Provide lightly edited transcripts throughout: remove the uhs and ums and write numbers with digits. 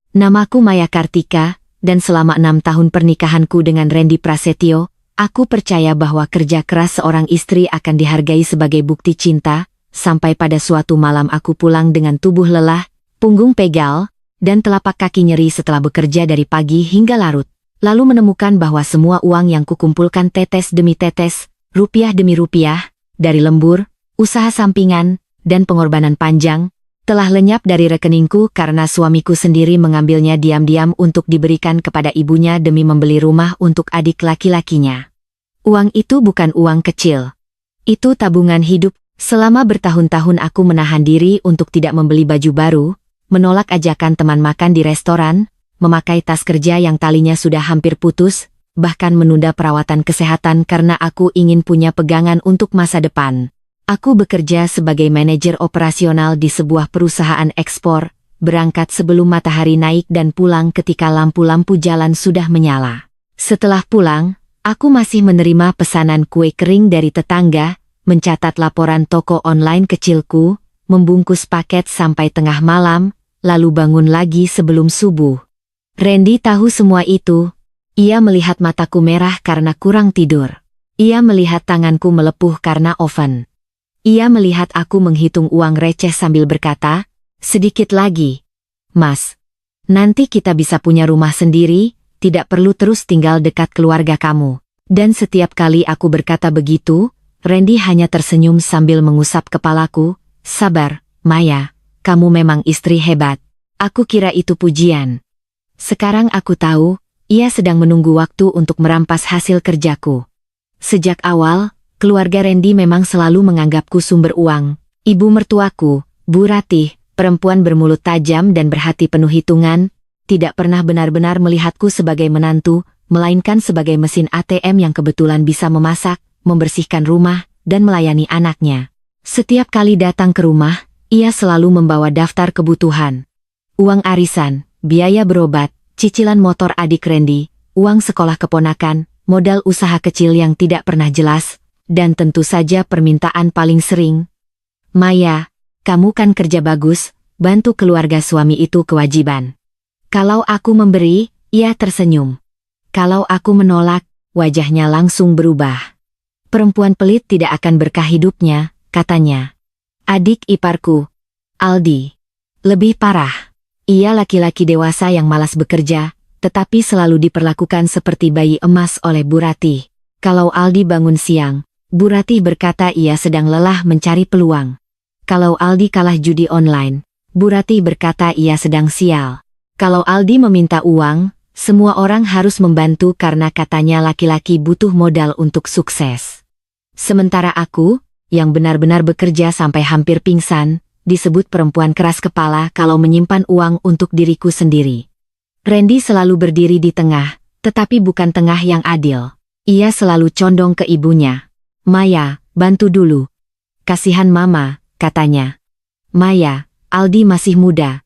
Namaku Maya Kartika, dan selama 6 tahun pernikahanku dengan Randy Prasetyo, aku percaya bahwa kerja keras seorang istri akan dihargai sebagai bukti cinta, sampai pada suatu malam aku pulang dengan tubuh lelah, punggung pegal, dan telapak kaki nyeri setelah bekerja dari pagi hingga larut. Lalu menemukan bahwa semua uang yang kukumpulkan tetes demi tetes, rupiah demi rupiah, dari lembur, usaha sampingan, dan pengorbanan panjang, telah lenyap dari rekeningku karena suamiku sendiri mengambilnya diam-diam untuk diberikan kepada ibunya demi membeli rumah untuk adik laki-lakinya. Uang itu bukan uang kecil. Itu tabungan hidup. Selama bertahun-tahun aku menahan diri untuk tidak membeli baju baru, menolak ajakan teman makan di restoran, memakai tas kerja yang talinya sudah hampir putus, bahkan menunda perawatan kesehatan karena aku ingin punya pegangan untuk masa depan. Aku bekerja sebagai manajer operasional di sebuah perusahaan ekspor, berangkat sebelum matahari naik dan pulang ketika lampu-lampu jalan sudah menyala. Setelah pulang, aku masih menerima pesanan kue kering dari tetangga, mencatat laporan toko online kecilku, membungkus paket sampai tengah malam, lalu bangun lagi sebelum subuh. Randy tahu semua itu. Ia melihat mataku merah karena kurang tidur. Ia melihat tanganku melepuh karena oven. Ia melihat aku menghitung uang receh sambil berkata, "Sedikit lagi. Mas, nanti kita bisa punya rumah sendiri, tidak perlu terus tinggal dekat keluarga kamu." Dan setiap kali aku berkata begitu, Randy hanya tersenyum sambil mengusap kepalaku. "Sabar, Maya, kamu memang istri hebat." Aku kira itu pujian. Sekarang aku tahu, ia sedang menunggu waktu untuk merampas hasil kerjaku. Sejak awal, keluarga Randy memang selalu menganggapku sumber uang. Ibu mertuaku, Bu Ratih, perempuan bermulut tajam dan berhati penuh hitungan, tidak pernah benar-benar melihatku sebagai menantu, melainkan sebagai mesin ATM yang kebetulan bisa memasak, membersihkan rumah, dan melayani anaknya. Setiap kali datang ke rumah, ia selalu membawa daftar kebutuhan. Uang arisan, biaya berobat, cicilan motor adik Randy, uang sekolah keponakan, modal usaha kecil yang tidak pernah jelas, dan tentu saja permintaan paling sering. "Maya, kamu kan kerja bagus, bantu keluarga suami itu kewajiban." Kalau aku memberi, ia tersenyum. Kalau aku menolak, wajahnya langsung berubah. "Perempuan pelit tidak akan berkah hidupnya," katanya. Adik iparku, Aldi, lebih parah. Ia laki-laki dewasa yang malas bekerja, tetapi selalu diperlakukan seperti bayi emas oleh Bu Ratih. Kalau Aldi bangun siang, Bu Ratih berkata ia sedang lelah mencari peluang. Kalau Aldi kalah judi online, Bu Ratih berkata ia sedang sial. Kalau Aldi meminta uang, semua orang harus membantu karena katanya laki-laki butuh modal untuk sukses. Sementara aku, yang benar-benar bekerja sampai hampir pingsan, disebut perempuan keras kepala kalau menyimpan uang untuk diriku sendiri. Randy selalu berdiri di tengah, tetapi bukan tengah yang adil. Ia selalu condong ke ibunya. "Maya, bantu dulu." "Kasihan Mama," katanya. "Maya, Aldi masih muda.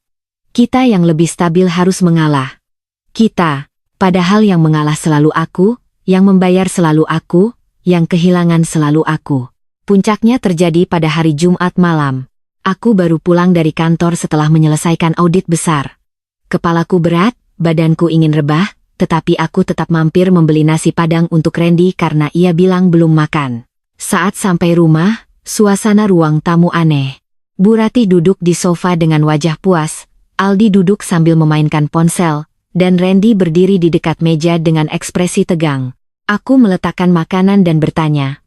Kita yang lebih stabil harus mengalah." Kita, padahal yang mengalah selalu aku, yang membayar selalu aku, yang kehilangan selalu aku. Puncaknya terjadi pada hari Jumat malam. Aku baru pulang dari kantor setelah menyelesaikan audit besar. Kepalaku berat, badanku ingin rebah, tetapi aku tetap mampir membeli nasi padang untuk Randy karena ia bilang belum makan. Saat sampai rumah, suasana ruang tamu aneh. Bu Ratih duduk di sofa dengan wajah puas, Aldi duduk sambil memainkan ponsel, dan Randy berdiri di dekat meja dengan ekspresi tegang. Aku meletakkan makanan dan bertanya,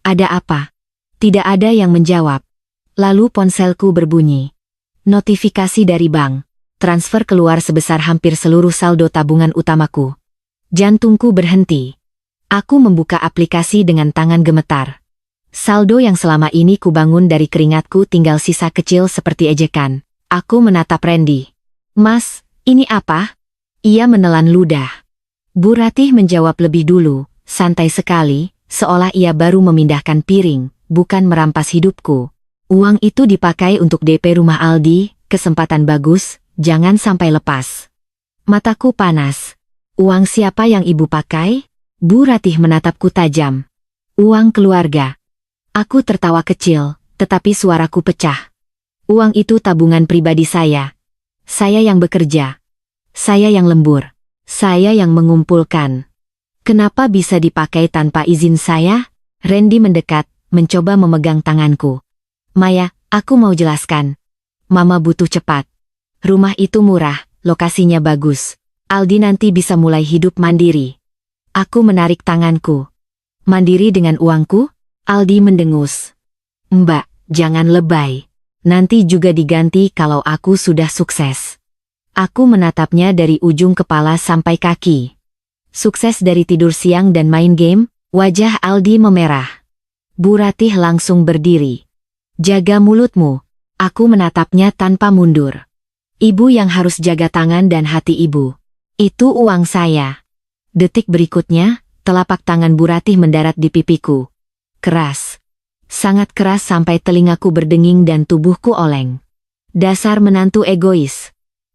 "Ada apa?" Tidak ada yang menjawab. Lalu ponselku berbunyi. Notifikasi dari bank. Transfer keluar sebesar hampir seluruh saldo tabungan utamaku. Jantungku berhenti. Aku membuka aplikasi dengan tangan gemetar. Saldo yang selama ini kubangun dari keringatku tinggal sisa kecil seperti ejekan. Aku menatap Randy. "Mas, ini apa?" Ia menelan ludah. Bu Ratih menjawab lebih dulu, santai sekali, seolah ia baru memindahkan piring, bukan merampas hidupku. "Uang itu dipakai untuk DP rumah Aldi, kesempatan bagus, jangan sampai lepas." Mataku panas. "Uang siapa yang ibu pakai?" Bu Ratih menatapku tajam. "Uang keluarga." Aku tertawa kecil, tetapi suaraku pecah. "Uang itu tabungan pribadi saya. Saya yang bekerja. Saya yang lembur. Saya yang mengumpulkan. Kenapa bisa dipakai tanpa izin saya? Randy mendekat, mencoba memegang tanganku. Maya, aku mau jelaskan. Mama butuh cepat. Rumah itu murah, lokasinya bagus. Aldi nanti bisa mulai hidup mandiri. Aku menarik tanganku. Mandiri dengan uangku? Aldi mendengus. Mbak, jangan lebay. Nanti juga diganti kalau aku sudah sukses. Aku menatapnya dari ujung kepala sampai kaki. Sukses dari tidur siang dan main game, wajah Aldi memerah. Bu Ratih langsung berdiri. Jaga mulutmu. Aku menatapnya tanpa mundur. Ibu yang harus jaga tangan dan hati ibu. Itu uang saya. Detik berikutnya, telapak tangan Bu Ratih mendarat di pipiku. Keras. Sangat keras sampai telingaku berdenging dan tubuhku oleng. Dasar menantu egois.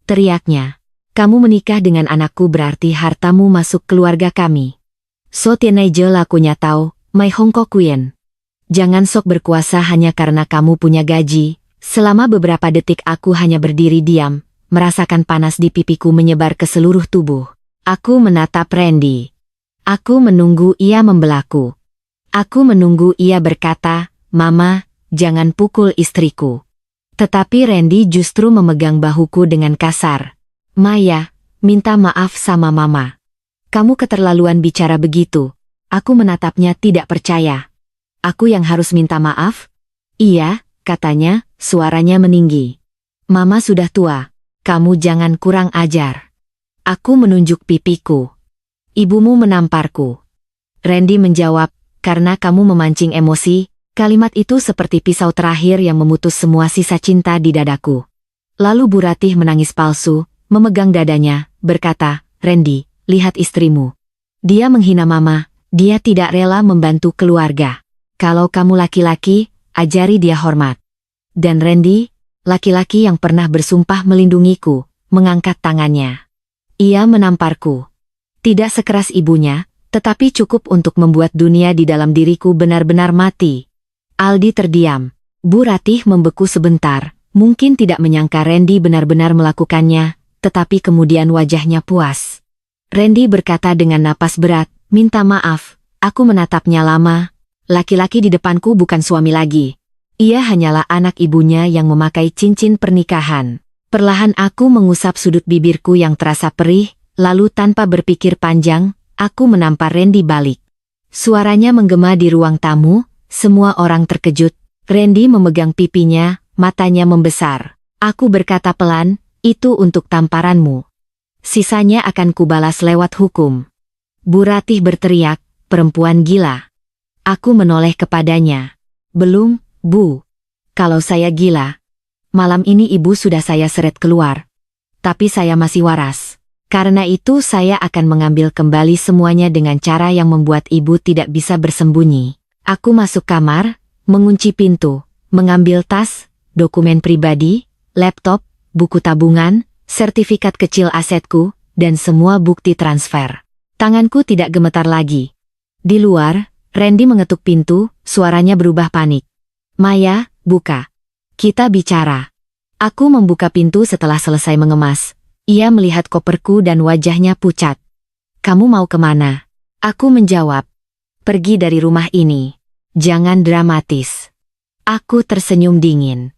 Teriaknya. Kamu menikah dengan anakku berarti hartamu masuk keluarga kami. So tienai je lakunya tau, mai hongko kuyen. Jangan sok berkuasa hanya karena kamu punya gaji. Selama beberapa detik aku hanya berdiri diam, merasakan panas di pipiku menyebar ke seluruh tubuh. Aku menatap Randy. Aku menunggu ia membelaku. Aku menunggu ia berkata, Mama, jangan pukul istriku. Tetapi Randy justru memegang bahuku dengan kasar. Maya, minta maaf sama Mama. Kamu keterlaluan bicara begitu. Aku menatapnya tidak percaya. Aku yang harus minta maaf? Iya, katanya, suaranya meninggi. Mama sudah tua. Kamu jangan kurang ajar. Aku menunjuk pipiku. Ibumu menamparku. Randy menjawab, karena kamu memancing emosi. Kalimat itu seperti pisau terakhir yang memutus semua sisa cinta di dadaku. Lalu Bu Ratih menangis palsu, memegang dadanya, berkata, Randy, lihat istrimu. Dia menghina Mama, dia tidak rela membantu keluarga. Kalau kamu laki-laki, ajari dia hormat. Dan Randy, laki-laki yang pernah bersumpah melindungiku, mengangkat tangannya. Ia menamparku. Tidak sekeras ibunya, tetapi cukup untuk membuat dunia di dalam diriku benar-benar mati. Aldi terdiam. Bu Ratih membeku sebentar, mungkin tidak menyangka Randy benar-benar melakukannya, tetapi kemudian wajahnya puas. Randy berkata dengan napas berat, minta maaf, aku menatapnya lama. Laki-laki di depanku bukan suami lagi. Ia hanyalah anak ibunya yang memakai cincin pernikahan. Perlahan aku mengusap sudut bibirku yang terasa perih, lalu tanpa berpikir panjang, aku menampar Randy balik. Suaranya menggema di ruang tamu, semua orang terkejut. Randy memegang pipinya, matanya membesar. Aku berkata pelan, itu untuk tamparanmu. Sisanya akan kubalas lewat hukum. Bu Ratih berteriak, perempuan gila. Aku menoleh kepadanya. Belum, Bu. Kalau saya gila, malam ini ibu sudah saya seret keluar. Tapi saya masih waras. Karena itu saya akan mengambil kembali semuanya dengan cara yang membuat ibu tidak bisa bersembunyi. Aku masuk kamar, mengunci pintu, mengambil tas, dokumen pribadi, laptop, buku tabungan, sertifikat kecil asetku, dan semua bukti transfer. Tanganku tidak gemetar lagi. Di luar, Randy mengetuk pintu, suaranya berubah panik. Maya, buka. Kita bicara. Aku membuka pintu setelah selesai mengemas. Ia melihat koperku dan wajahnya pucat. Kamu mau kemana? Aku menjawab. Pergi dari rumah ini. Jangan dramatis. Aku tersenyum dingin.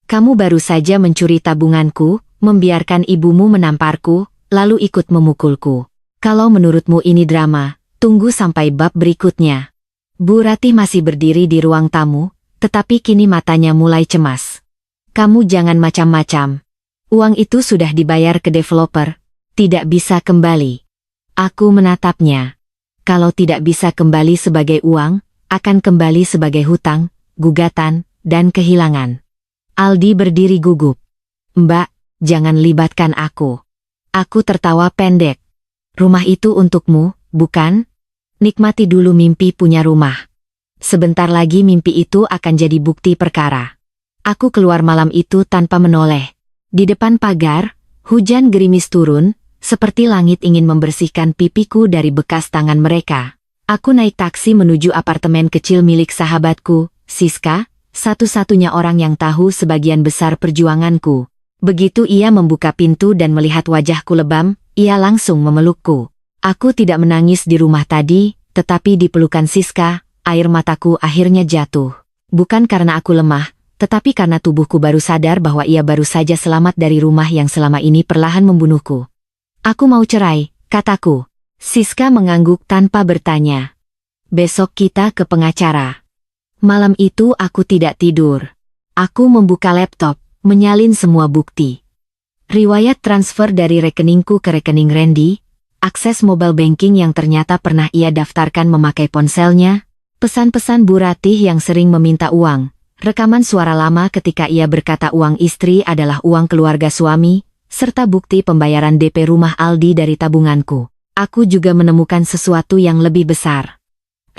Kamu baru saja mencuri tabunganku, membiarkan ibumu menamparku, lalu ikut memukulku. Kalau menurutmu ini drama, tunggu sampai bab berikutnya. Bu Ratih masih berdiri di ruang tamu, tetapi kini matanya mulai cemas. Kamu jangan macam-macam. Uang itu sudah dibayar ke developer, tidak bisa kembali. Aku menatapnya. Kalau tidak bisa kembali sebagai uang, akan kembali sebagai hutang, gugatan, dan kehilangan. Aldi berdiri gugup. Mbak, jangan libatkan aku. Aku tertawa pendek. Rumah itu untukmu, bukan? Nikmati dulu mimpi punya rumah. Sebentar lagi mimpi itu akan jadi bukti perkara. Aku keluar malam itu tanpa menoleh. Di depan pagar, hujan gerimis turun, seperti langit ingin membersihkan pipiku dari bekas tangan mereka. Aku naik taksi menuju apartemen kecil milik sahabatku, Siska, satu-satunya orang yang tahu sebagian besar perjuanganku. Begitu ia membuka pintu dan melihat wajahku lebam, ia langsung memelukku. Aku tidak menangis di rumah tadi, tetapi di pelukan Siska, air mataku akhirnya jatuh. Bukan karena aku lemah, tetapi karena tubuhku baru sadar bahwa ia baru saja selamat dari rumah yang selama ini perlahan membunuhku. Aku mau cerai, kataku. Siska mengangguk tanpa bertanya. Besok kita ke pengacara. Malam itu aku tidak tidur. Aku membuka laptop, menyalin semua bukti. Riwayat transfer dari rekeningku ke rekening Randy, akses mobile banking yang ternyata pernah ia daftarkan memakai ponselnya, pesan-pesan Bu Ratih yang sering meminta uang, rekaman suara lama ketika ia berkata uang istri adalah uang keluarga suami, serta bukti pembayaran DP rumah Aldi dari tabunganku. Aku juga menemukan sesuatu yang lebih besar.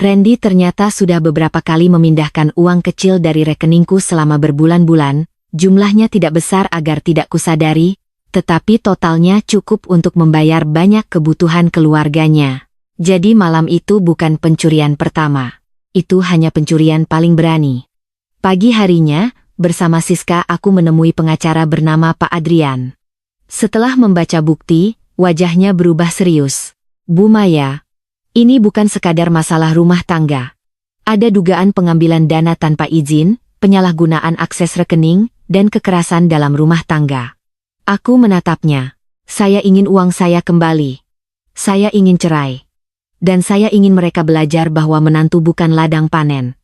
Randy ternyata sudah beberapa kali memindahkan uang kecil dari rekeningku selama berbulan-bulan, jumlahnya tidak besar agar tidak kusadari, tetapi totalnya cukup untuk membayar banyak kebutuhan keluarganya. Jadi malam itu bukan pencurian pertama. Itu hanya pencurian paling berani. Pagi harinya, bersama Siska aku menemui pengacara bernama Pak Adrian. Setelah membaca bukti, wajahnya berubah serius. Bu Maya, ini bukan sekadar masalah rumah tangga. Ada dugaan pengambilan dana tanpa izin, penyalahgunaan akses rekening, dan kekerasan dalam rumah tangga. Aku menatapnya. Saya ingin uang saya kembali. Saya ingin cerai. Dan saya ingin mereka belajar bahwa menantu bukan ladang panen.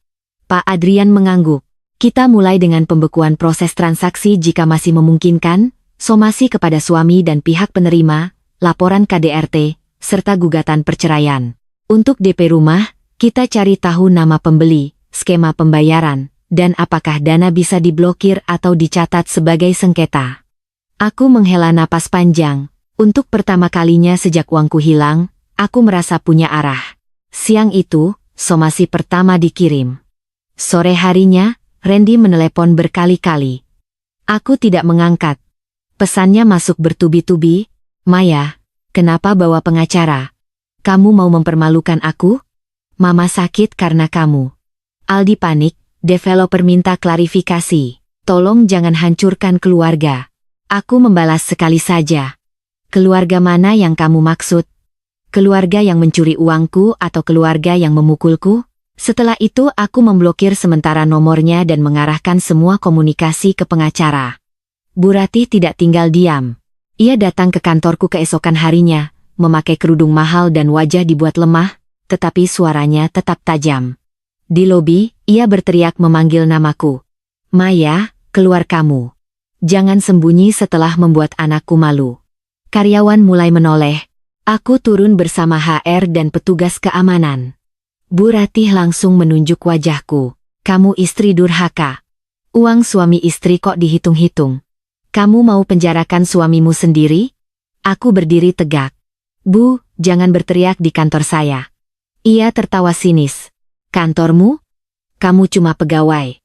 Pak Adrian mengangguk. Kita mulai dengan pembekuan proses transaksi jika masih memungkinkan, somasi kepada suami dan pihak penerima, laporan KDRT, serta gugatan perceraian. Untuk DP rumah, kita cari tahu nama pembeli, skema pembayaran, dan apakah dana bisa diblokir atau dicatat sebagai sengketa. Aku menghela napas panjang. Untuk pertama kalinya sejak uangku hilang, aku merasa punya arah. Siang itu, somasi pertama dikirim. Sore harinya, Randy menelepon berkali-kali. Aku tidak mengangkat. Pesannya masuk bertubi-tubi. Maya, kenapa bawa pengacara? Kamu mau mempermalukan aku? Mama sakit karena kamu. Aldi panik, developer minta klarifikasi. Tolong jangan hancurkan keluarga. Aku membalas sekali saja. Keluarga mana yang kamu maksud? Keluarga yang mencuri uangku atau keluarga yang memukulku? Setelah itu aku memblokir sementara nomornya dan mengarahkan semua komunikasi ke pengacara. Bu Ratih tidak tinggal diam. Ia datang ke kantorku keesokan harinya, memakai kerudung mahal dan wajah dibuat lemah, tetapi suaranya tetap tajam. Di lobi, ia berteriak memanggil namaku. Maya, keluar kamu. Jangan sembunyi setelah membuat anakku malu. Karyawan mulai menoleh. Aku turun bersama HR dan petugas keamanan. Bu Ratih langsung menunjuk wajahku. Kamu istri durhaka. Uang suami istri kok dihitung-hitung. Kamu mau penjarakan suamimu sendiri? Aku berdiri tegak. Bu, jangan berteriak di kantor saya. Ia tertawa sinis. Kantormu? Kamu cuma pegawai.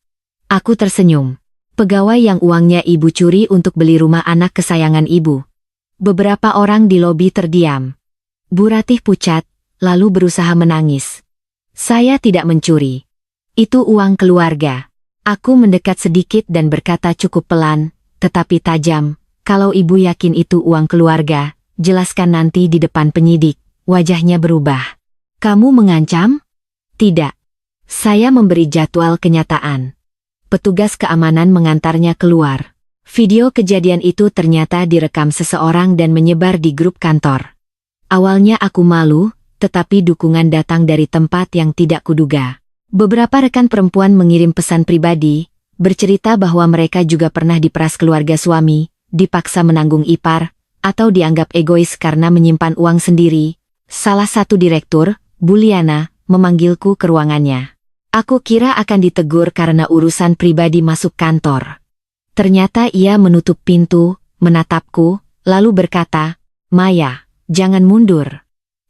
Aku tersenyum. Pegawai yang uangnya ibu curi untuk beli rumah anak kesayangan ibu. Beberapa orang di lobi terdiam. Bu Ratih pucat, lalu berusaha menangis. Saya tidak mencuri. Itu uang keluarga. Aku mendekat sedikit dan berkata cukup pelan, tetapi tajam. Kalau ibu yakin itu uang keluarga, jelaskan nanti di depan penyidik. Wajahnya berubah. Kamu mengancam? Tidak. Saya memberi jadwal kenyataan. Petugas keamanan mengantarnya keluar. Video kejadian itu ternyata direkam seseorang dan menyebar di grup kantor. Awalnya aku malu, tetapi dukungan datang dari tempat yang tidak kuduga. Beberapa rekan perempuan mengirim pesan pribadi, bercerita bahwa mereka juga pernah diperas keluarga suami, dipaksa menanggung ipar, atau dianggap egois karena menyimpan uang sendiri. Salah satu direktur, Buliana, memanggilku ke ruangannya. Aku kira akan ditegur karena urusan pribadi masuk kantor. Ternyata ia menutup pintu, menatapku, lalu berkata, Maya, jangan mundur.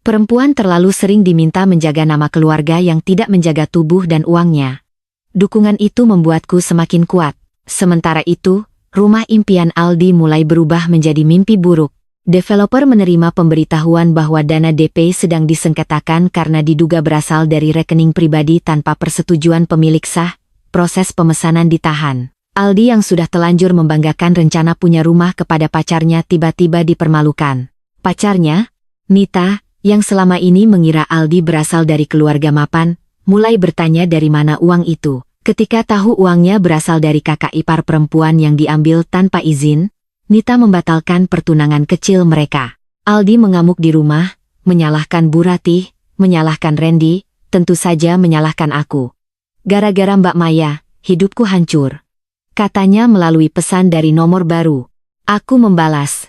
Perempuan terlalu sering diminta menjaga nama keluarga yang tidak menjaga tubuh dan uangnya. Dukungan itu membuatku semakin kuat. Sementara itu, rumah impian Aldi mulai berubah menjadi mimpi buruk. Developer menerima pemberitahuan bahwa dana DP sedang disengketakan karena diduga berasal dari rekening pribadi tanpa persetujuan pemilik sah. Proses pemesanan ditahan. Aldi yang sudah telanjur membanggakan rencana punya rumah kepada pacarnya tiba-tiba dipermalukan. Pacarnya, Nita, yang selama ini mengira Aldi berasal dari keluarga mapan, mulai bertanya dari mana uang itu. Ketika tahu uangnya berasal dari kakak ipar perempuan yang diambil tanpa izin, Nita membatalkan pertunangan kecil mereka. Aldi mengamuk di rumah, menyalahkan Bu Ratih, menyalahkan Randy, tentu saja menyalahkan aku. Gara-gara Mbak Maya, hidupku hancur. Katanya melalui pesan dari nomor baru. Aku membalas.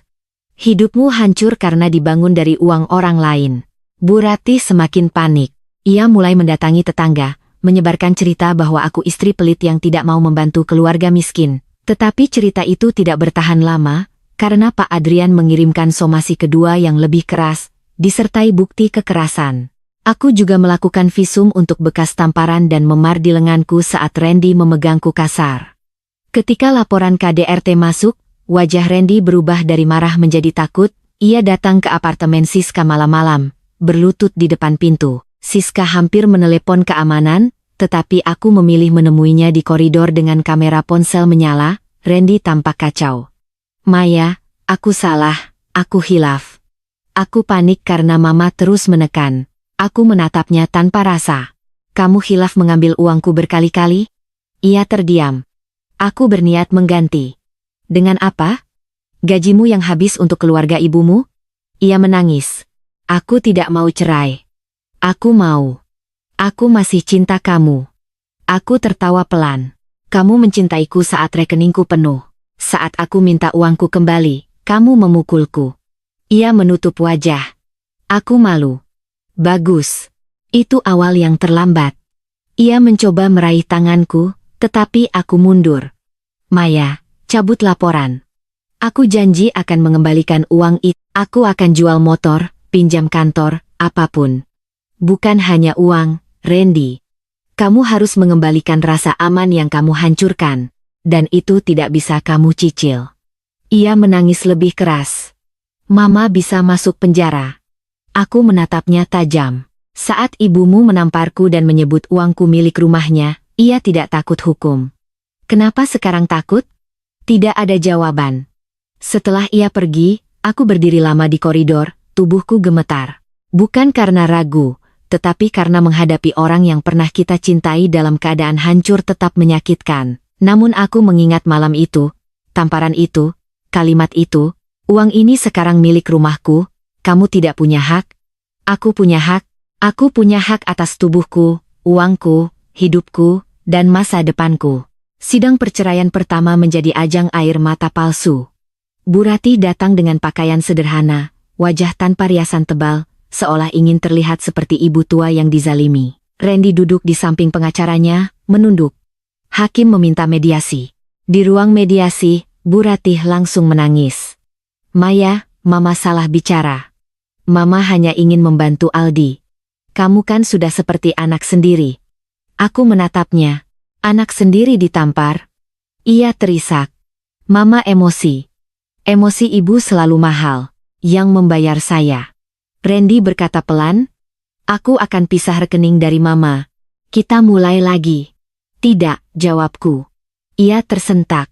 Hidupmu hancur karena dibangun dari uang orang lain. Bu Ratih semakin panik. Ia mulai mendatangi tetangga, menyebarkan cerita bahwa aku istri pelit yang tidak mau membantu keluarga miskin. Tetapi cerita itu tidak bertahan lama, karena Pak Adrian mengirimkan somasi kedua yang lebih keras, disertai bukti kekerasan. Aku juga melakukan visum untuk bekas tamparan dan memar di lenganku saat Randy memegangku kasar. Ketika laporan KDRT masuk, wajah Randy berubah dari marah menjadi takut. Ia datang ke apartemen Siska malam-malam, berlutut di depan pintu. Siska hampir menelepon keamanan, tetapi aku memilih menemuinya di koridor dengan kamera ponsel menyala. Randy tampak kacau. Maya, aku salah, aku hilaf. Aku panik karena Mama terus menekan. Aku menatapnya tanpa rasa. Kamu hilaf mengambil uangku berkali-kali? Ia terdiam. Aku berniat mengganti. Dengan apa? Gajimu yang habis untuk keluarga ibumu? Ia menangis. Aku tidak mau cerai. Aku mau. Aku masih cinta kamu. Aku tertawa pelan. Kamu mencintaiku saat rekeningku penuh. Saat aku minta uangku kembali, kamu memukulku. Ia menutup wajah. Aku malu. Bagus. Itu awal yang terlambat. Ia mencoba meraih tanganku, tetapi aku mundur. Maya, cabut laporan. Aku janji akan mengembalikan uang itu. Aku akan jual motor, pinjam kantor, apapun. Bukan hanya uang, Randy. Kamu harus mengembalikan rasa aman yang kamu hancurkan. Dan itu tidak bisa kamu cicil. Ia menangis lebih keras. Mama bisa masuk penjara. Aku menatapnya tajam. Saat ibumu menamparku dan menyebut uangku milik rumahnya, ia tidak takut hukum. Kenapa sekarang takut? Tidak ada jawaban. Setelah ia pergi, aku berdiri lama di koridor, tubuhku gemetar. Bukan karena ragu, tetapi karena menghadapi orang yang pernah kita cintai dalam keadaan hancur tetap menyakitkan. Namun aku mengingat malam itu, tamparan itu, kalimat itu, uang ini sekarang milik rumahku, kamu tidak punya hak. Aku punya hak. Aku punya hak atas tubuhku, uangku, hidupku, dan masa depanku. Sidang perceraian pertama menjadi ajang air mata palsu. Bu Ratih datang dengan pakaian sederhana, wajah tanpa riasan tebal, seolah ingin terlihat seperti ibu tua yang dizalimi. Randy duduk di samping pengacaranya, menunduk. Hakim meminta mediasi. Di ruang mediasi, Bu Ratih langsung menangis. Maya, Mama salah bicara. Mama hanya ingin membantu Aldi. Kamu kan sudah seperti anak sendiri. Aku menatapnya. Anak sendiri ditampar. Ia terisak. Mama emosi. Emosi ibu selalu mahal. Yang membayar saya. Randy berkata pelan. Aku akan pisah rekening dari Mama. Kita mulai lagi. Tidak, jawabku. Ia tersentak.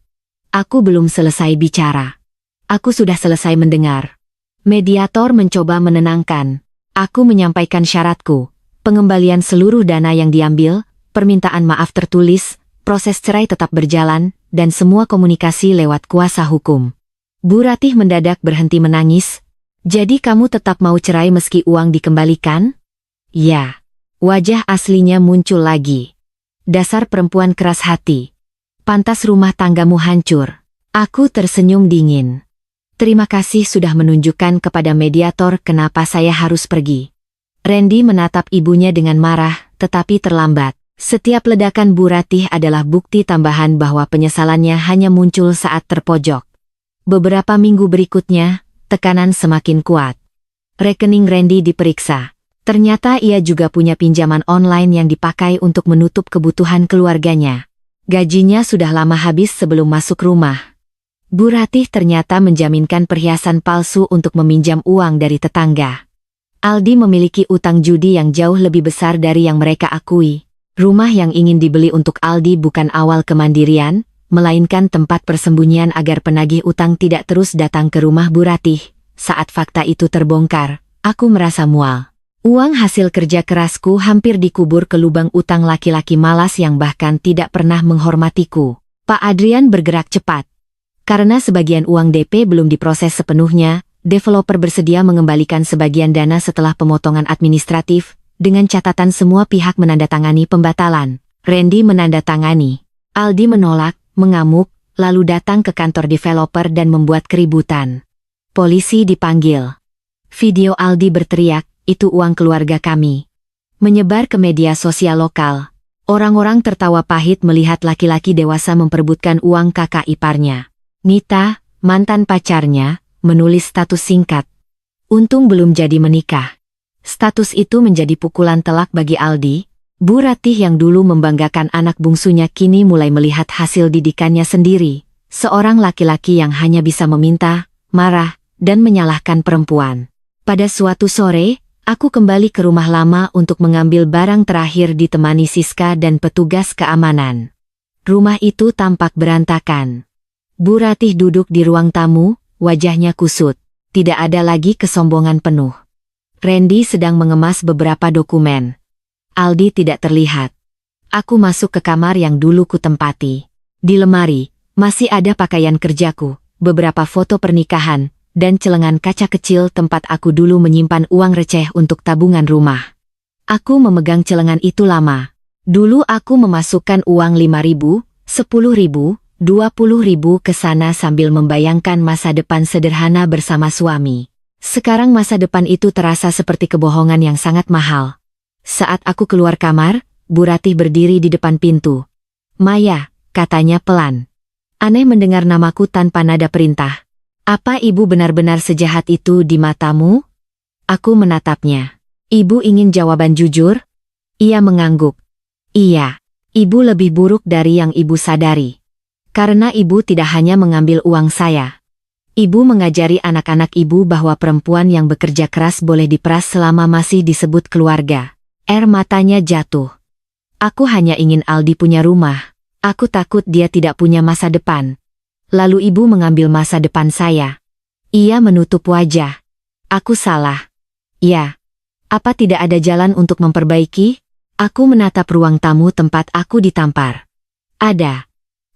Aku belum selesai bicara. Aku sudah selesai mendengar. Mediator mencoba menenangkan. Aku menyampaikan syaratku, pengembalian seluruh dana yang diambil, permintaan maaf tertulis, proses cerai tetap berjalan, dan semua komunikasi lewat kuasa hukum. Bu Ratih mendadak berhenti menangis. Jadi kamu tetap mau cerai meski uang dikembalikan? Ya. Wajah aslinya muncul lagi. Dasar perempuan keras hati. Pantas rumah tanggamu hancur. Aku tersenyum dingin. Terima kasih sudah menunjukkan kepada mediator kenapa saya harus pergi. Randy menatap ibunya dengan marah, tetapi terlambat. Setiap ledakan Bu Ratih adalah bukti tambahan bahwa penyesalannya hanya muncul saat terpojok. Beberapa minggu berikutnya, tekanan semakin kuat. Rekening Randy diperiksa. Ternyata ia juga punya pinjaman online yang dipakai untuk menutup kebutuhan keluarganya. Gajinya sudah lama habis sebelum masuk rumah. Bu Ratih ternyata menjaminkan perhiasan palsu untuk meminjam uang dari tetangga. Aldi memiliki utang judi yang jauh lebih besar dari yang mereka akui. Rumah yang ingin dibeli untuk Aldi bukan awal kemandirian, melainkan tempat persembunyian agar penagih utang tidak terus datang ke rumah Bu Ratih. Saat fakta itu terbongkar, aku merasa mual. Uang hasil kerja kerasku hampir dikubur ke lubang utang laki-laki malas yang bahkan tidak pernah menghormatiku. Pak Adrian bergerak cepat. Karena sebagian uang DP belum diproses sepenuhnya, developer bersedia mengembalikan sebagian dana setelah pemotongan administratif, dengan catatan semua pihak menandatangani pembatalan. Randy menandatangani. Aldi menolak, mengamuk, lalu datang ke kantor developer dan membuat keributan. Polisi dipanggil. Video Aldi berteriak, "Itu uang keluarga kami." Menyebar ke media sosial lokal. Orang-orang tertawa pahit melihat laki-laki dewasa memperebutkan uang kakak iparnya. Nita, mantan pacarnya, menulis status singkat. Untung belum jadi menikah. Status itu menjadi pukulan telak bagi Aldi. Bu Ratih yang dulu membanggakan anak bungsunya kini mulai melihat hasil didikannya sendiri. Seorang laki-laki yang hanya bisa meminta, marah, dan menyalahkan perempuan. Pada suatu sore, aku kembali ke rumah lama untuk mengambil barang terakhir ditemani Siska dan petugas keamanan. Rumah itu tampak berantakan. Bu Ratih duduk di ruang tamu, wajahnya kusut. Tidak ada lagi kesombongan penuh. Randy sedang mengemas beberapa dokumen. Aldi tidak terlihat. Aku masuk ke kamar yang dulu kutempati. Di lemari, masih ada pakaian kerjaku, beberapa foto pernikahan, dan celengan kaca kecil tempat aku dulu menyimpan uang receh untuk tabungan rumah. Aku memegang celengan itu lama. Dulu aku memasukkan uang 5.000, 10.000, 20.000 ke sana sambil membayangkan masa depan sederhana bersama suami. Sekarang masa depan itu terasa seperti kebohongan yang sangat mahal. Saat aku keluar kamar, Bu Ratih berdiri di depan pintu. "Maya," katanya pelan. Aneh mendengar namaku tanpa nada perintah. "Apa ibu benar-benar sejahat itu di matamu?" Aku menatapnya. "Ibu ingin jawaban jujur?" Ia mengangguk. "Iya, ibu lebih buruk dari yang ibu sadari. Karena ibu tidak hanya mengambil uang saya. Ibu mengajari anak-anak ibu bahwa perempuan yang bekerja keras boleh diperas selama masih disebut keluarga." Air matanya jatuh. "Aku hanya ingin Aldi punya rumah. Aku takut dia tidak punya masa depan. Lalu ibu mengambil masa depan saya." Ia menutup wajah. "Aku salah." "Ya. Apa tidak ada jalan untuk memperbaiki?" Aku menatap ruang tamu tempat aku ditampar. "Ada.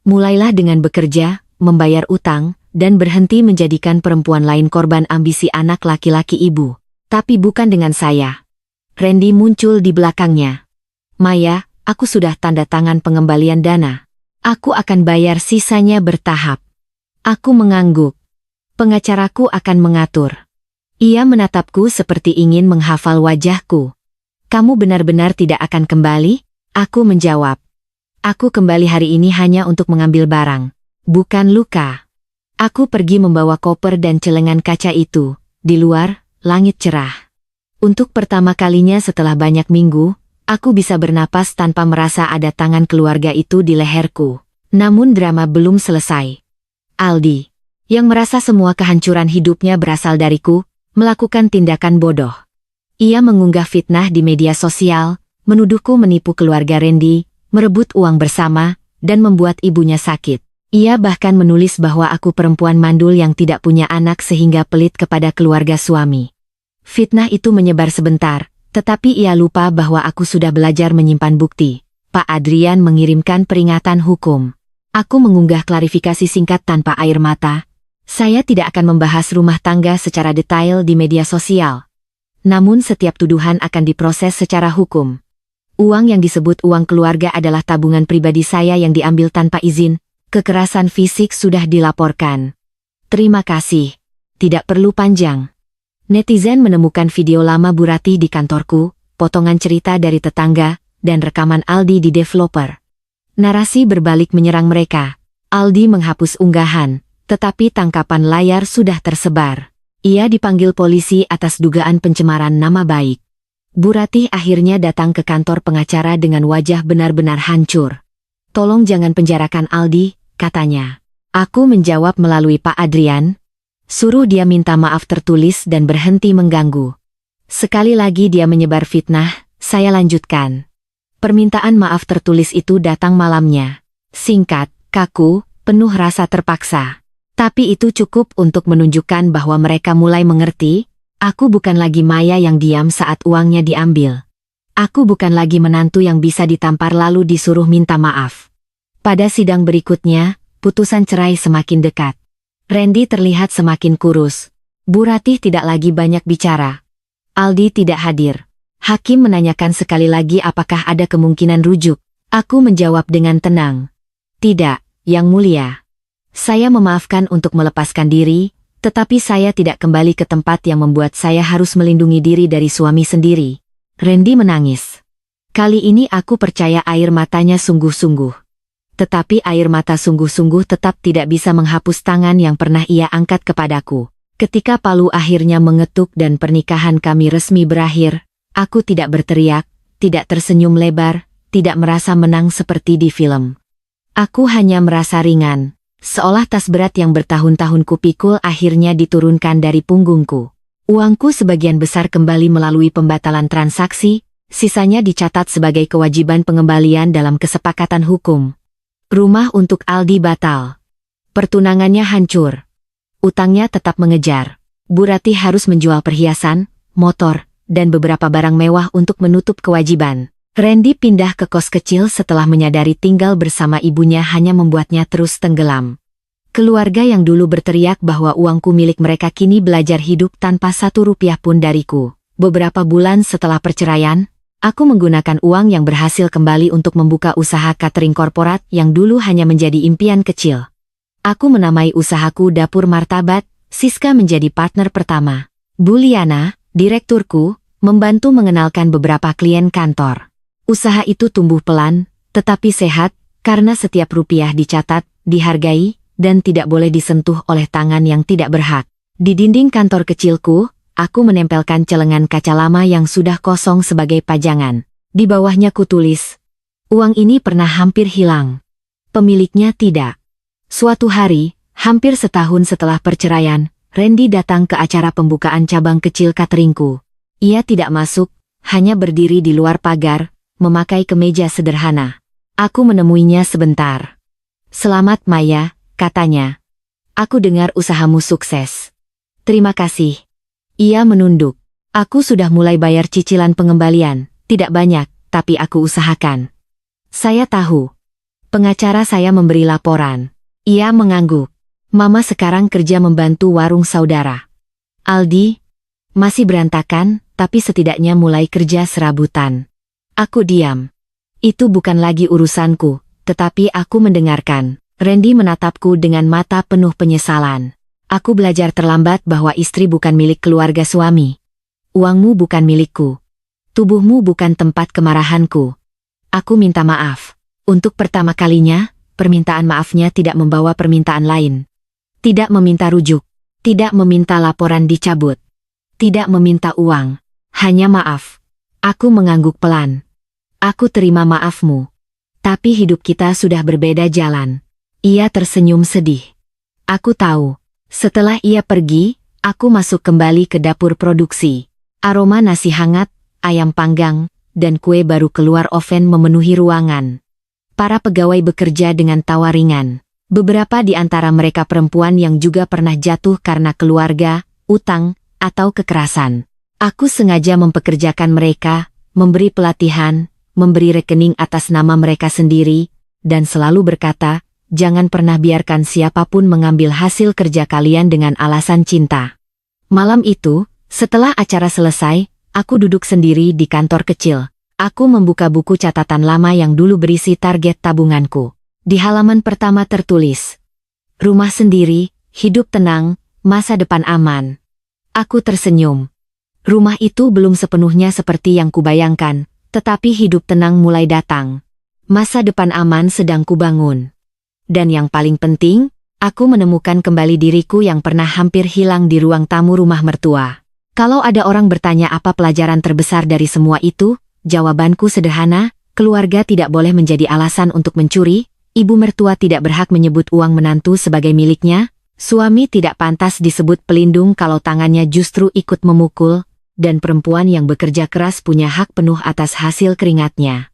Mulailah dengan bekerja, membayar utang, dan berhenti menjadikan perempuan lain korban ambisi anak laki-laki ibu. Tapi bukan dengan saya." Randy muncul di belakangnya. "Maya, aku sudah tanda tangan pengembalian dana. Aku akan bayar sisanya bertahap." Aku mengangguk. "Pengacaraku akan mengatur." Ia menatapku seperti ingin menghafal wajahku. "Kamu benar-benar tidak akan kembali?" Aku menjawab. "Aku kembali hari ini hanya untuk mengambil barang, bukan luka." Aku pergi membawa koper dan celengan kaca itu. Di luar, langit cerah. Untuk pertama kalinya setelah banyak minggu, aku bisa bernapas tanpa merasa ada tangan keluarga itu di leherku. Namun drama belum selesai. Aldi, yang merasa semua kehancuran hidupnya berasal dariku, melakukan tindakan bodoh. Ia mengunggah fitnah di media sosial, menuduhku menipu keluarga Randy, merebut uang bersama, dan membuat ibunya sakit. Ia bahkan menulis bahwa aku perempuan mandul yang tidak punya anak sehingga pelit kepada keluarga suami. Fitnah itu menyebar sebentar, tetapi ia lupa bahwa aku sudah belajar menyimpan bukti. Pak Adrian mengirimkan peringatan hukum. Aku mengunggah klarifikasi singkat tanpa air mata. Saya tidak akan membahas rumah tangga secara detail di media sosial. Namun setiap tuduhan akan diproses secara hukum. Uang yang disebut uang keluarga adalah tabungan pribadi saya yang diambil tanpa izin. Kekerasan fisik sudah dilaporkan. Terima kasih. Tidak perlu panjang. Netizen menemukan video lama Bu Ratih di kantorku, potongan cerita dari tetangga, dan rekaman Aldi di developer. Narasi berbalik menyerang mereka. Aldi menghapus unggahan, tetapi tangkapan layar sudah tersebar. Ia dipanggil polisi atas dugaan pencemaran nama baik. Bu Ratih akhirnya datang ke kantor pengacara dengan wajah benar-benar hancur. "Tolong jangan penjarakan Aldi," katanya. Aku menjawab melalui Pak Adrian. "Suruh dia minta maaf tertulis dan berhenti mengganggu." Sekali lagi dia menyebar fitnah, saya lanjutkan. Permintaan maaf tertulis itu datang malamnya. Singkat, kaku, penuh rasa terpaksa. Tapi itu cukup untuk menunjukkan bahwa mereka mulai mengerti, aku bukan lagi Maya yang diam saat uangnya diambil. Aku bukan lagi menantu yang bisa ditampar lalu disuruh minta maaf. Pada sidang berikutnya, putusan cerai semakin dekat. Randy terlihat semakin kurus. Bu Ratih tidak lagi banyak bicara. Aldi tidak hadir. Hakim menanyakan sekali lagi apakah ada kemungkinan rujuk. Aku menjawab dengan tenang. Tidak, Yang Mulia. Saya memaafkan untuk melepaskan diri, tetapi saya tidak kembali ke tempat yang membuat saya harus melindungi diri dari suami sendiri. Randy menangis. Kali ini aku percaya air matanya sungguh-sungguh. Tetapi air mata sungguh-sungguh tetap tidak bisa menghapus tangan yang pernah ia angkat kepadaku. Ketika palu akhirnya mengetuk dan pernikahan kami resmi berakhir, aku tidak berteriak, tidak tersenyum lebar, tidak merasa menang seperti di film. Aku hanya merasa ringan, seolah tas berat yang bertahun-tahun kupikul akhirnya diturunkan dari punggungku. Uangku sebagian besar kembali melalui pembatalan transaksi, sisanya dicatat sebagai kewajiban pengembalian dalam kesepakatan hukum. Rumah untuk Aldi batal. Pertunangannya hancur. Utangnya tetap mengejar. Bu Ratih harus menjual perhiasan, motor, dan beberapa barang mewah untuk menutup kewajiban. Randy pindah ke kos kecil setelah menyadari tinggal bersama ibunya hanya membuatnya terus tenggelam. Keluarga yang dulu berteriak bahwa uangku milik mereka kini belajar hidup tanpa 1 rupiah pun dariku. Beberapa bulan setelah perceraian, aku menggunakan uang yang berhasil kembali untuk membuka usaha catering korporat yang dulu hanya menjadi impian kecil. Aku menamai usahaku Dapur Martabat, Siska menjadi partner pertama. Bu Liana, direkturku, membantu mengenalkan beberapa klien kantor. Usaha itu tumbuh pelan, tetapi sehat, karena setiap rupiah dicatat, dihargai, dan tidak boleh disentuh oleh tangan yang tidak berhak. Di dinding kantor kecilku, aku menempelkan celengan kaca lama yang sudah kosong sebagai pajangan. Di bawahnya kutulis, uang ini pernah hampir hilang. Pemiliknya tidak. Suatu hari, hampir setahun setelah perceraian, Randy datang ke acara pembukaan cabang kecil cateringku. Ia tidak masuk, hanya berdiri di luar pagar, memakai kemeja sederhana. Aku menemuinya sebentar. Selamat Maya, katanya. Aku dengar usahamu sukses. Terima kasih. Ia menunduk. Aku sudah mulai bayar cicilan pengembalian, tidak banyak, tapi aku usahakan. Saya tahu. Pengacara saya memberi laporan. Ia mengangguk. Mama sekarang kerja membantu warung saudara. Aldi, masih berantakan, tapi setidaknya mulai kerja serabutan. Aku diam. Itu bukan lagi urusanku, tetapi aku mendengarkan. Randy menatapku dengan mata penuh penyesalan. Aku belajar terlambat bahwa istri bukan milik keluarga suami. Uangmu bukan milikku. Tubuhmu bukan tempat kemarahanku. Aku minta maaf. Untuk pertama kalinya, permintaan maafnya tidak membawa permintaan lain. Tidak meminta rujuk. Tidak meminta laporan dicabut. Tidak meminta uang. Hanya maaf. Aku mengangguk pelan. Aku terima maafmu. Tapi hidup kita sudah berbeda jalan. Ia tersenyum sedih. Aku tahu. Setelah ia pergi, aku masuk kembali ke dapur produksi. Aroma nasi hangat, ayam panggang, dan kue baru keluar oven memenuhi ruangan. Para pegawai bekerja dengan tawa ringan. Beberapa di antara mereka perempuan yang juga pernah jatuh karena keluarga, utang, atau kekerasan. Aku sengaja mempekerjakan mereka, memberi pelatihan, memberi rekening atas nama mereka sendiri, dan selalu berkata, jangan pernah biarkan siapapun mengambil hasil kerja kalian dengan alasan cinta. Malam itu, setelah acara selesai, aku duduk sendiri di kantor kecil. Aku membuka buku catatan lama yang dulu berisi target tabunganku. Di halaman pertama tertulis, rumah sendiri, hidup tenang, masa depan aman. Aku tersenyum. Rumah itu belum sepenuhnya seperti yang kubayangkan, tetapi hidup tenang mulai datang. Masa depan aman sedang kubangun. Dan yang paling penting, aku menemukan kembali diriku yang pernah hampir hilang di ruang tamu rumah mertua. Kalau ada orang bertanya apa pelajaran terbesar dari semua itu, jawabanku sederhana, keluarga tidak boleh menjadi alasan untuk mencuri, ibu mertua tidak berhak menyebut uang menantu sebagai miliknya, suami tidak pantas disebut pelindung kalau tangannya justru ikut memukul, dan perempuan yang bekerja keras punya hak penuh atas hasil keringatnya.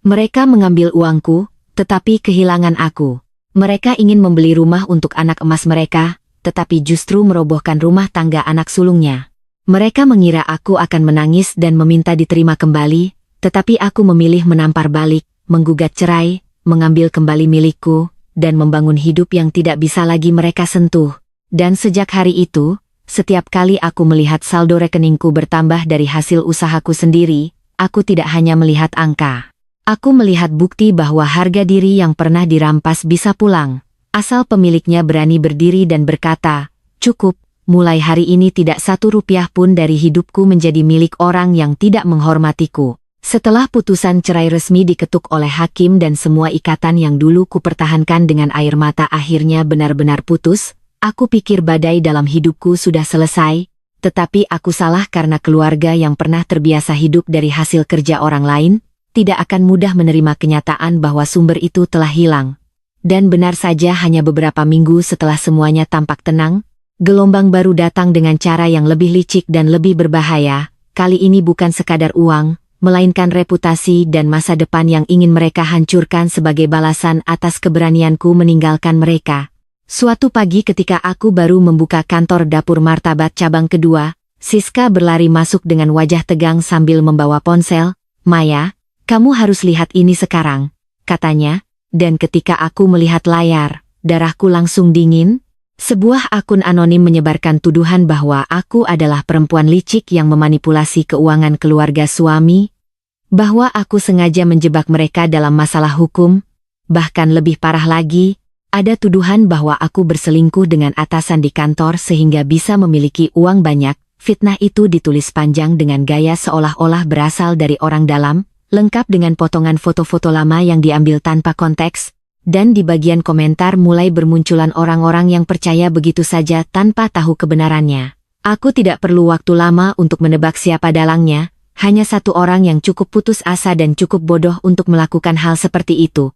Mereka mengambil uangku, tetapi kehilangan aku. Mereka ingin membeli rumah untuk anak emas mereka, tetapi justru merobohkan rumah tangga anak sulungnya. Mereka mengira aku akan menangis dan meminta diterima kembali, tetapi aku memilih menampar balik, menggugat cerai, mengambil kembali milikku, dan membangun hidup yang tidak bisa lagi mereka sentuh. Dan sejak hari itu, setiap kali aku melihat saldo rekeningku bertambah dari hasil usahaku sendiri, aku tidak hanya melihat angka. Aku melihat bukti bahwa harga diri yang pernah dirampas bisa pulang, asal pemiliknya berani berdiri dan berkata, "Cukup, mulai hari ini tidak satu rupiah pun dari hidupku menjadi milik orang yang tidak menghormatiku." Setelah putusan cerai resmi diketuk oleh hakim dan semua ikatan yang dulu kupertahankan dengan air mata akhirnya benar-benar putus, aku pikir badai dalam hidupku sudah selesai, tetapi aku salah karena keluarga yang pernah terbiasa hidup dari hasil kerja orang lain, tidak akan mudah menerima kenyataan bahwa sumber itu telah hilang. Dan benar saja hanya beberapa minggu setelah semuanya tampak tenang, gelombang baru datang dengan cara yang lebih licik dan lebih berbahaya. Kali ini bukan sekadar uang, melainkan reputasi dan masa depan yang ingin mereka hancurkan sebagai balasan atas keberanianku meninggalkan mereka. Suatu pagi ketika aku baru membuka kantor dapur martabat cabang kedua, Siska berlari masuk dengan wajah tegang sambil membawa ponsel. "Maya, kamu harus lihat ini sekarang," katanya, dan ketika aku melihat layar, darahku langsung dingin. Sebuah akun anonim menyebarkan tuduhan bahwa aku adalah perempuan licik yang memanipulasi keuangan keluarga suami, bahwa aku sengaja menjebak mereka dalam masalah hukum, bahkan lebih parah lagi, ada tuduhan bahwa aku berselingkuh dengan atasan di kantor sehingga bisa memiliki uang banyak. Fitnah itu ditulis panjang dengan gaya seolah-olah berasal dari orang dalam, lengkap dengan potongan foto-foto lama yang diambil tanpa konteks, dan di bagian komentar mulai bermunculan orang-orang yang percaya begitu saja tanpa tahu kebenarannya. Aku tidak perlu waktu lama untuk menebak siapa dalangnya, hanya satu orang yang cukup putus asa dan cukup bodoh untuk melakukan hal seperti itu.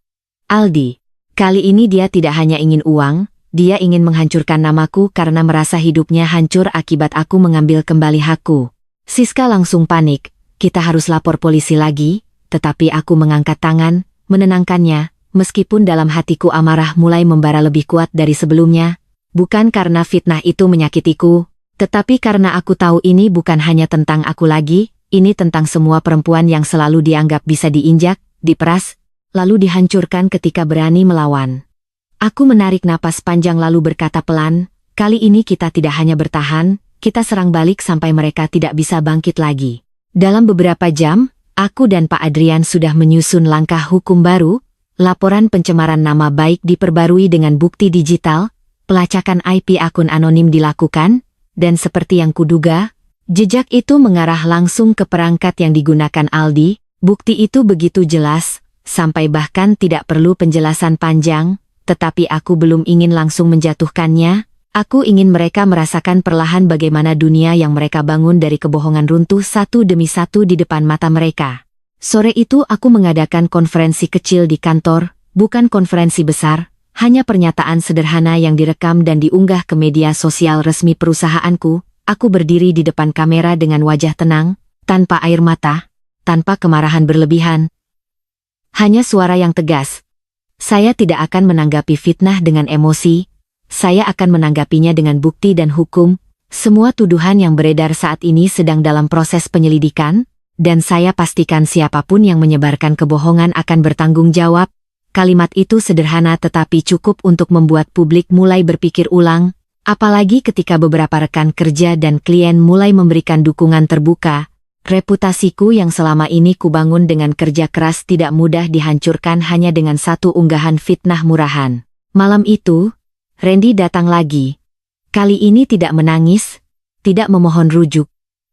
Aldi. Kali ini dia tidak hanya ingin uang, dia ingin menghancurkan namaku karena merasa hidupnya hancur akibat aku mengambil kembali hakku. Siska langsung panik, "Kita harus lapor polisi lagi," tetapi aku mengangkat tangan, menenangkannya, meskipun dalam hatiku amarah mulai membara lebih kuat dari sebelumnya, bukan karena fitnah itu menyakitiku, tetapi karena aku tahu ini bukan hanya tentang aku lagi, ini tentang semua perempuan yang selalu dianggap bisa diinjak, diperas, lalu dihancurkan ketika berani melawan. Aku menarik napas panjang lalu berkata pelan, "Kali ini kita tidak hanya bertahan, kita serang balik sampai mereka tidak bisa bangkit lagi." Dalam beberapa jam, aku dan Pak Adrian sudah menyusun langkah hukum baru, laporan pencemaran nama baik diperbarui dengan bukti digital, pelacakan IP akun anonim dilakukan, dan seperti yang kuduga, jejak itu mengarah langsung ke perangkat yang digunakan Aldi. Bukti itu begitu jelas, sampai bahkan tidak perlu penjelasan panjang, tetapi aku belum ingin langsung menjatuhkannya. Aku ingin mereka merasakan perlahan bagaimana dunia yang mereka bangun dari kebohongan runtuh satu demi satu di depan mata mereka. Sore itu aku mengadakan konferensi kecil di kantor, bukan konferensi besar, hanya pernyataan sederhana yang direkam dan diunggah ke media sosial resmi perusahaanku. Aku berdiri di depan kamera dengan wajah tenang, tanpa air mata, tanpa kemarahan berlebihan. Hanya suara yang tegas. Saya tidak akan menanggapi fitnah dengan emosi, saya akan menanggapinya dengan bukti dan hukum. Semua tuduhan yang beredar saat ini sedang dalam proses penyelidikan, dan saya pastikan siapapun yang menyebarkan kebohongan akan bertanggung jawab. Kalimat itu sederhana tetapi cukup untuk membuat publik mulai berpikir ulang, apalagi ketika beberapa rekan kerja dan klien mulai memberikan dukungan terbuka. Reputasiku yang selama ini kubangun dengan kerja keras tidak mudah dihancurkan hanya dengan satu unggahan fitnah murahan. Malam itu, Randy datang lagi. Kali ini tidak menangis, tidak memohon rujuk,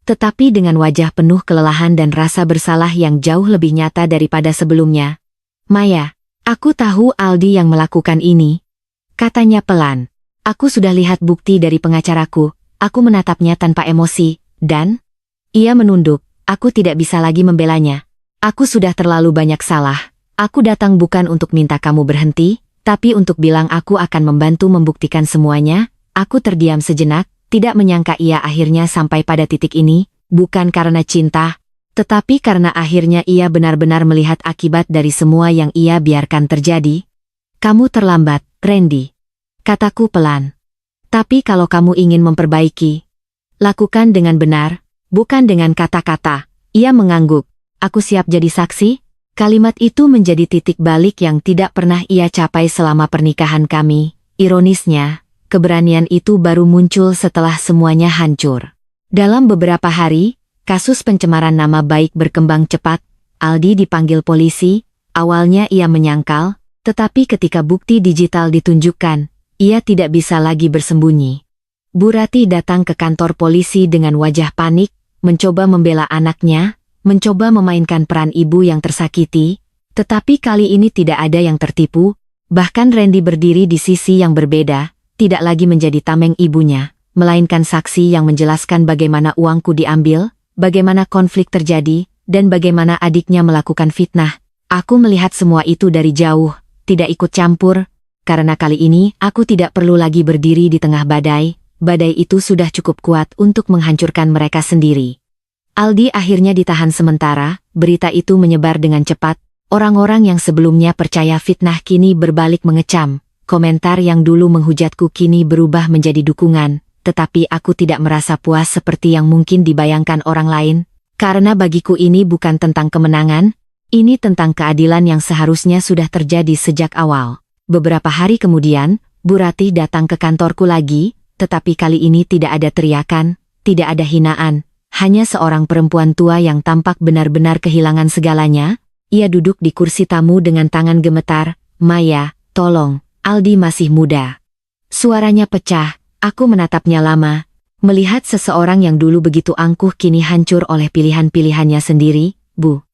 tetapi dengan wajah penuh kelelahan dan rasa bersalah yang jauh lebih nyata daripada sebelumnya. "Maya, aku tahu Aldi yang melakukan ini," katanya pelan. "Aku sudah lihat bukti dari pengacaraku." Aku menatapnya tanpa emosi, dan ia menunduk. "Aku tidak bisa lagi membelanya. Aku sudah terlalu banyak salah. Aku datang bukan untuk minta kamu berhenti, tapi untuk bilang aku akan membantu membuktikan semuanya." Aku terdiam sejenak, tidak menyangka ia akhirnya sampai pada titik ini, bukan karena cinta, tetapi karena akhirnya ia benar-benar melihat akibat dari semua yang ia biarkan terjadi. "Kamu terlambat," Randy. Kataku pelan. Tapi kalau kamu ingin memperbaiki, lakukan dengan benar, bukan dengan kata-kata. Ia mengangguk. Aku siap jadi saksi? Kalimat itu menjadi titik balik yang tidak pernah ia capai selama pernikahan kami. Ironisnya, keberanian itu baru muncul setelah semuanya hancur. Dalam beberapa hari, kasus pencemaran nama baik berkembang cepat. Aldi dipanggil polisi. Awalnya ia menyangkal, tetapi ketika bukti digital ditunjukkan, ia tidak bisa lagi bersembunyi. Bu Ratih datang ke kantor polisi dengan wajah panik, mencoba membela anaknya, mencoba memainkan peran ibu yang tersakiti, tetapi kali ini tidak ada yang tertipu, bahkan Randy berdiri di sisi yang berbeda, tidak lagi menjadi tameng ibunya, melainkan saksi yang menjelaskan bagaimana uangku diambil, bagaimana konflik terjadi, dan bagaimana adiknya melakukan fitnah. Aku melihat semua itu dari jauh, tidak ikut campur, karena kali ini aku tidak perlu lagi berdiri di tengah badai. Badai itu sudah cukup kuat untuk menghancurkan mereka sendiri. Aldi akhirnya ditahan sementara, berita itu menyebar dengan cepat. Orang-orang yang sebelumnya percaya fitnah kini berbalik mengecam. Komentar yang dulu menghujatku kini berubah menjadi dukungan, tetapi aku tidak merasa puas seperti yang mungkin dibayangkan orang lain, karena bagiku ini bukan tentang kemenangan, ini tentang keadilan yang seharusnya sudah terjadi sejak awal. Beberapa hari kemudian, Bu Ratih datang ke kantorku lagi, tetapi kali ini tidak ada teriakan, tidak ada hinaan, hanya seorang perempuan tua yang tampak benar-benar kehilangan segalanya. Ia duduk di kursi tamu dengan tangan gemetar. Maya, tolong, Aldi masih muda. Suaranya pecah, aku menatapnya lama, melihat seseorang yang dulu begitu angkuh kini hancur oleh pilihan-pilihannya sendiri. Bu,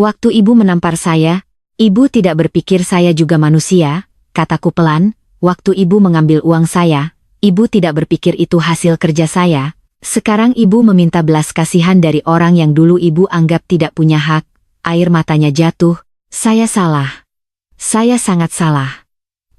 waktu ibu menampar saya, ibu tidak berpikir saya juga manusia, kataku pelan. Waktu ibu mengambil uang saya, ibu tidak berpikir itu hasil kerja saya. Sekarang ibu meminta belas kasihan dari orang yang dulu ibu anggap tidak punya hak. Air matanya jatuh. Saya salah. Saya sangat salah.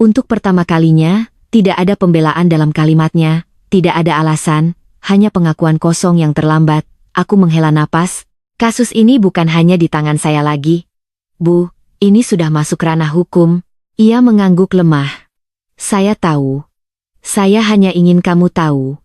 Untuk pertama kalinya, tidak ada pembelaan dalam kalimatnya, tidak ada alasan, hanya pengakuan kosong yang terlambat. Aku menghela napas. Kasus ini bukan hanya di tangan saya lagi. Bu, ini sudah masuk ranah hukum. Ia mengangguk lemah. Saya tahu. Saya hanya ingin kamu tahu.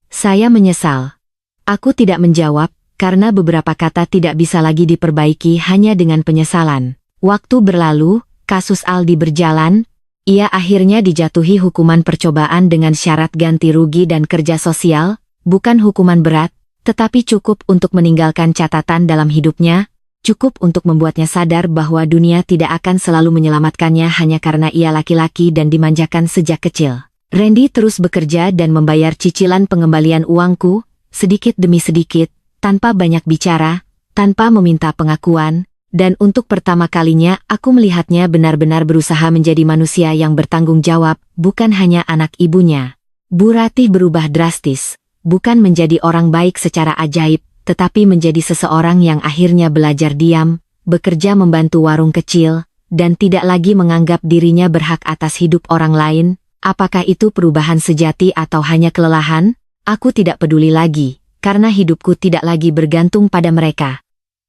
Saya menyesal. Aku tidak menjawab, karena beberapa kata tidak bisa lagi diperbaiki hanya dengan penyesalan. Waktu berlalu, kasus Aldi berjalan. Ia akhirnya dijatuhi hukuman percobaan dengan syarat ganti rugi dan kerja sosial, bukan hukuman berat, tetapi cukup untuk meninggalkan catatan dalam hidupnya, cukup untuk membuatnya sadar bahwa dunia tidak akan selalu menyelamatkannya hanya karena ia laki-laki dan dimanjakan sejak kecil. Randy terus bekerja dan membayar cicilan pengembalian uangku, sedikit demi sedikit, tanpa banyak bicara, tanpa meminta pengakuan, dan untuk pertama kalinya aku melihatnya benar-benar berusaha menjadi manusia yang bertanggung jawab, bukan hanya anak ibunya. Bu Ratih berubah drastis, bukan menjadi orang baik secara ajaib, tetapi menjadi seseorang yang akhirnya belajar diam, bekerja membantu warung kecil, dan tidak lagi menganggap dirinya berhak atas hidup orang lain. Apakah itu perubahan sejati atau hanya kelelahan? Aku tidak peduli lagi, karena hidupku tidak lagi bergantung pada mereka.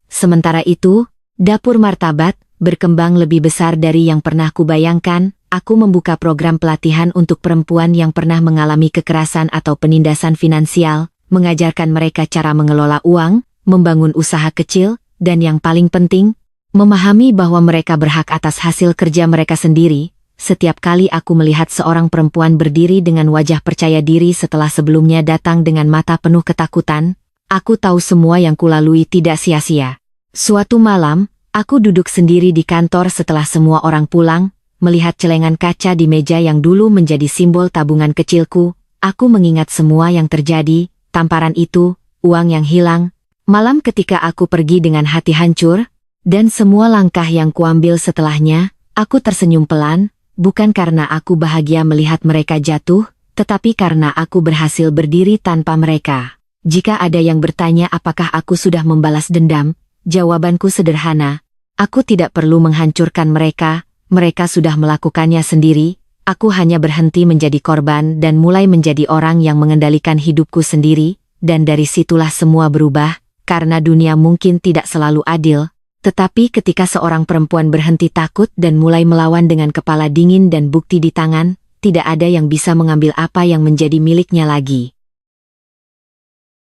Sementara itu, dapur martabat berkembang lebih besar dari yang pernah kubayangkan. Aku membuka program pelatihan untuk perempuan yang pernah mengalami kekerasan atau penindasan finansial, mengajarkan mereka cara mengelola uang, membangun usaha kecil, dan yang paling penting, memahami bahwa mereka berhak atas hasil kerja mereka sendiri. Setiap kali aku melihat seorang perempuan berdiri dengan wajah percaya diri setelah sebelumnya datang dengan mata penuh ketakutan, aku tahu semua yang kulalui tidak sia-sia. Suatu malam, aku duduk sendiri di kantor setelah semua orang pulang, melihat celengan kaca di meja yang dulu menjadi simbol tabungan kecilku. Aku mengingat semua yang terjadi, tamparan itu, uang yang hilang, malam ketika aku pergi dengan hati hancur, dan semua langkah yang kuambil setelahnya. Aku tersenyum pelan. Bukan karena aku bahagia melihat mereka jatuh, tetapi karena aku berhasil berdiri tanpa mereka. Jika ada yang bertanya apakah aku sudah membalas dendam, jawabanku sederhana. Aku tidak perlu menghancurkan mereka, mereka sudah melakukannya sendiri. Aku hanya berhenti menjadi korban dan mulai menjadi orang yang mengendalikan hidupku sendiri, dan dari situlah semua berubah, karena dunia mungkin tidak selalu adil, Tetapi ketika seorang perempuan berhenti takut dan mulai melawan dengan kepala dingin dan bukti di tangan, tidak ada yang bisa mengambil apa yang menjadi miliknya lagi.